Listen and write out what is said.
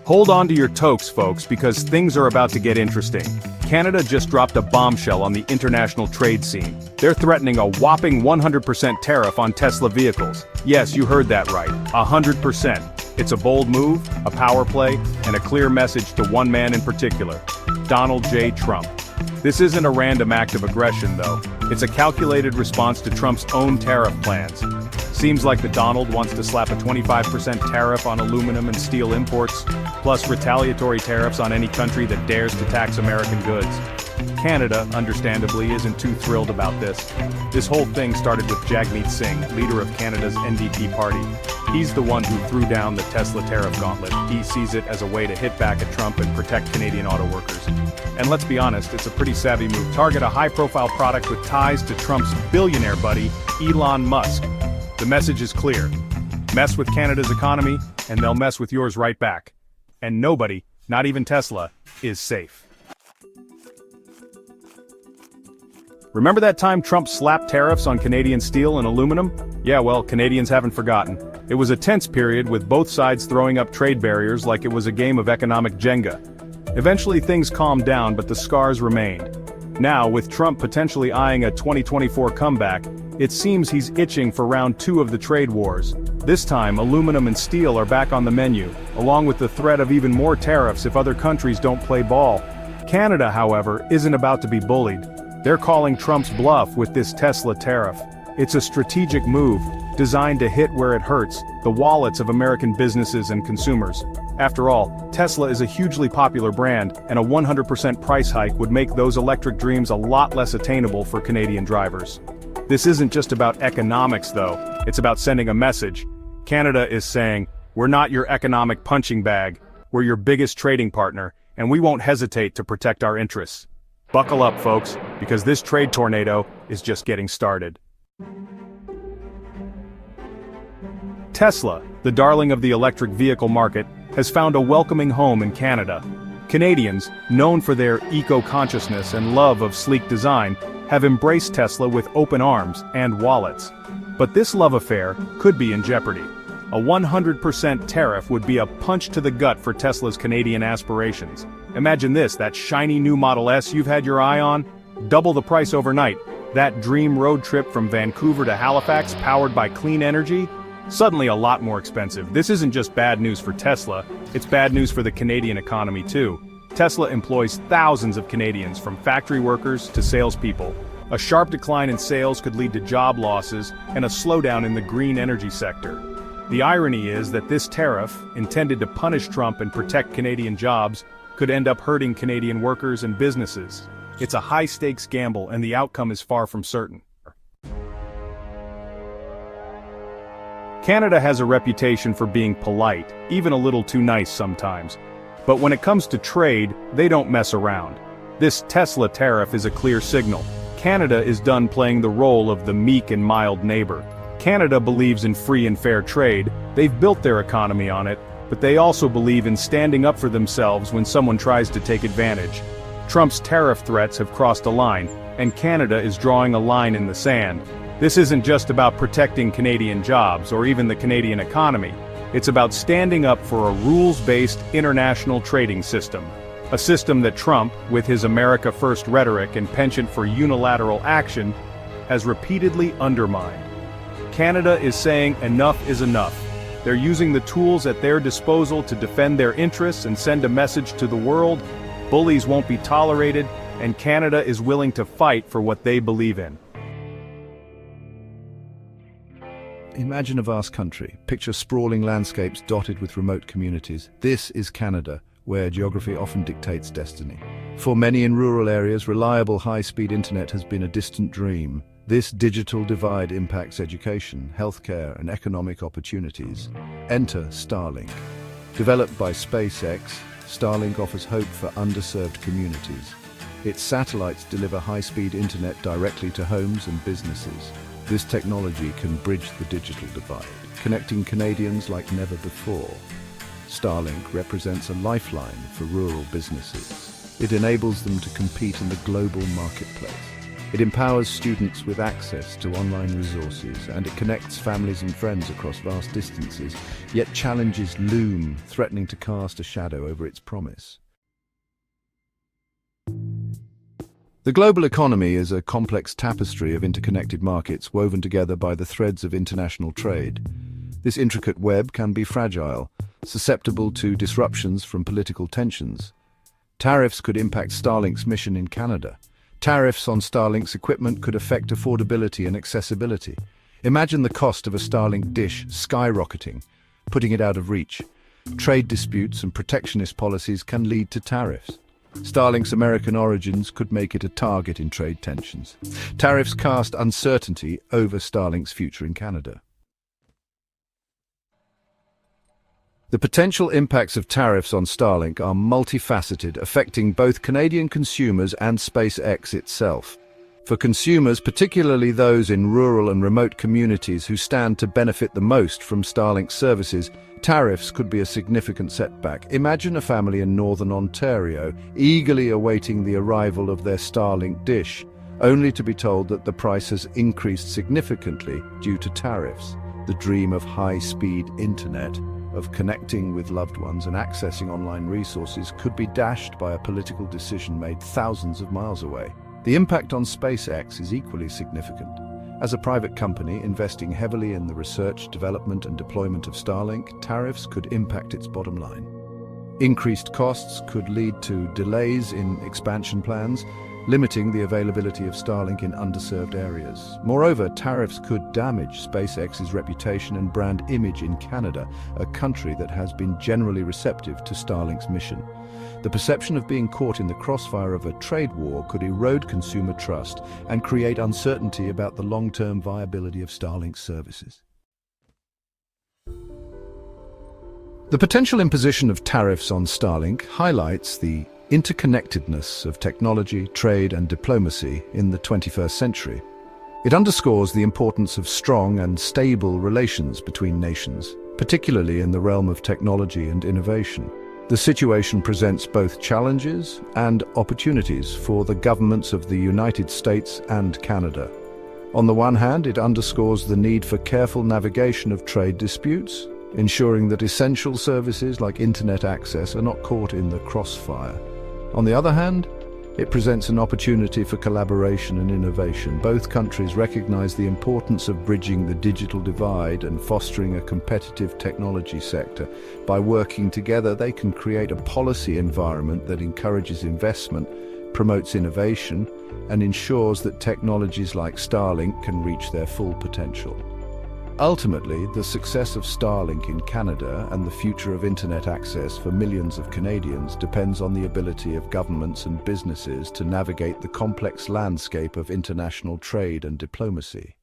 Hold on to your toques, folks, because things are about to get interesting. Canada just dropped a bombshell on the international trade scene. They're threatening a whopping 100% tariff on Tesla vehicles. Yes, you heard that right, 100%. It's a bold move, a power play, and a clear message to one man in particular, Donald J. Trump. This isn't a random act of aggression, though. It's a calculated response to Trump's own tariff plans. Seems like the Donald wants to slap a 25% tariff on aluminum and steel imports, plus retaliatory tariffs on any country that dares to tax American goods. Canada, understandably, isn't too thrilled about this. This whole thing started with Jagmeet Singh, leader of Canada's NDP party. He's the one who threw down the Tesla tariff gauntlet. He sees it as a way to hit back at Trump and protect Canadian auto workers. And let's be honest, it's a pretty savvy move. Target a high-profile product with ties to Trump's billionaire buddy, Elon Musk. The message is clear. Mess with Canada's economy, and they'll mess with yours right back. And nobody, not even Tesla, is safe. Remember that time Trump slapped tariffs on Canadian steel and aluminum? Yeah, well, Canadians haven't forgotten. It was a tense period with both sides throwing up trade barriers like it was a game of economic Jenga. Eventually things calmed down, but the scars remained. Now, with Trump potentially eyeing a 2024 comeback, it seems he's itching for round 2 of the trade wars. This time, aluminum and steel are back on the menu, along with the threat of even more tariffs if other countries don't play ball. Canada, however, isn't about to be bullied. They're calling Trump's bluff with this Tesla tariff. It's a strategic move, designed to hit where it hurts, the wallets of American businesses and consumers. After all, Tesla is a hugely popular brand, and a 100% price hike would make those electric dreams a lot less attainable for Canadian drivers. This isn't just about economics, though. It's about sending a message. Canada is saying, we're not your economic punching bag, we're your biggest trading partner, and we won't hesitate to protect our interests. Buckle up, folks, because this trade tornado is just getting started. Tesla, the darling of the electric vehicle market, has found a welcoming home in Canada. Canadians, known for their eco-consciousness and love of sleek design, have embraced Tesla with open arms and wallets. But this love affair could be in jeopardy. A 100% tariff would be a punch to the gut for Tesla's Canadian aspirations. Imagine this, that shiny new Model S you've had your eye on? Double the price overnight. That dream road trip from Vancouver to Halifax powered by clean energy? Suddenly a lot more expensive. This isn't just bad news for Tesla, it's bad news for the Canadian economy too. Tesla employs thousands of Canadians, from factory workers to salespeople. A sharp decline in sales could lead to job losses and a slowdown in the green energy sector. The irony is that this tariff, intended to punish Trump and protect Canadian jobs, could end up hurting Canadian workers and businesses. It's a high-stakes gamble, and the outcome is far from certain. Canada has a reputation for being polite, even a little too nice sometimes. But when it comes to trade, they don't mess around. This Tesla tariff is a clear signal. Canada is done playing the role of the meek and mild neighbor. Canada believes in free and fair trade, they've built their economy on it, but they also believe in standing up for themselves when someone tries to take advantage. Trump's tariff threats have crossed a line, and Canada is drawing a line in the sand. This isn't just about protecting Canadian jobs or even the Canadian economy. It's about standing up for a rules-based international trading system. A system that Trump, with his America First rhetoric and penchant for unilateral action, has repeatedly undermined. Canada is saying enough is enough. They're using the tools at their disposal to defend their interests and send a message to the world. Bullies won't be tolerated, and Canada is willing to fight for what they believe in. Imagine a vast country. Picture sprawling landscapes dotted with remote communities. This is Canada, where geography often dictates destiny. For many in rural areas, reliable high-speed internet has been a distant dream. This digital divide impacts education, healthcare, and economic opportunities. Enter Starlink. Developed by SpaceX, Starlink offers hope for underserved communities. Its satellites deliver high-speed internet directly to homes and businesses. This technology can bridge the digital divide, connecting Canadians like never before. Starlink represents a lifeline for rural businesses. It enables them to compete in the global marketplace. It empowers students with access to online resources, and it connects families and friends across vast distances, yet challenges loom, threatening to cast a shadow over its promise. The global economy is a complex tapestry of interconnected markets woven together by the threads of international trade. This intricate web can be fragile, susceptible to disruptions from political tensions. Tariffs could impact Starlink's mission in Canada. Tariffs on Starlink's equipment could affect affordability and accessibility. Imagine the cost of a Starlink dish skyrocketing, putting it out of reach. Trade disputes and protectionist policies can lead to tariffs. Starlink's American origins could make it a target in trade tensions. Tariffs cast uncertainty over Starlink's future in Canada. The potential impacts of tariffs on Starlink are multifaceted, affecting both Canadian consumers and SpaceX itself. For consumers, particularly those in rural and remote communities who stand to benefit the most from Starlink services, tariffs could be a significant setback. Imagine a family in northern Ontario eagerly awaiting the arrival of their Starlink dish, only to be told that the price has increased significantly due to tariffs. The dream of high-speed internet, of connecting with loved ones and accessing online resources, could be dashed by a political decision made thousands of miles away. The impact on SpaceX is equally significant. As a private company investing heavily in the research, development and deployment of Starlink, tariffs could impact its bottom line. Increased costs could lead to delays in expansion plans, limiting the availability of Starlink in underserved areas. Moreover, tariffs could damage SpaceX's reputation and brand image in Canada, a country that has been generally receptive to Starlink's mission. The perception of being caught in the crossfire of a trade war could erode consumer trust and create uncertainty about the long-term viability of Starlink's services. The potential imposition of tariffs on Starlink highlights the interconnectedness of technology, trade and diplomacy in the 21st century. It underscores the importance of strong and stable relations between nations, particularly in the realm of technology and innovation. The situation presents both challenges and opportunities for the governments of the United States and Canada. On the one hand, it underscores the need for careful navigation of trade disputes, ensuring that essential services like internet access are not caught in the crossfire. On the other hand, it presents an opportunity for collaboration and innovation. Both countries recognize the importance of bridging the digital divide and fostering a competitive technology sector. By working together, they can create a policy environment that encourages investment, promotes innovation, and ensures that technologies like Starlink can reach their full potential. Ultimately, the success of Starlink in Canada and the future of internet access for millions of Canadians depends on the ability of governments and businesses to navigate the complex landscape of international trade and diplomacy.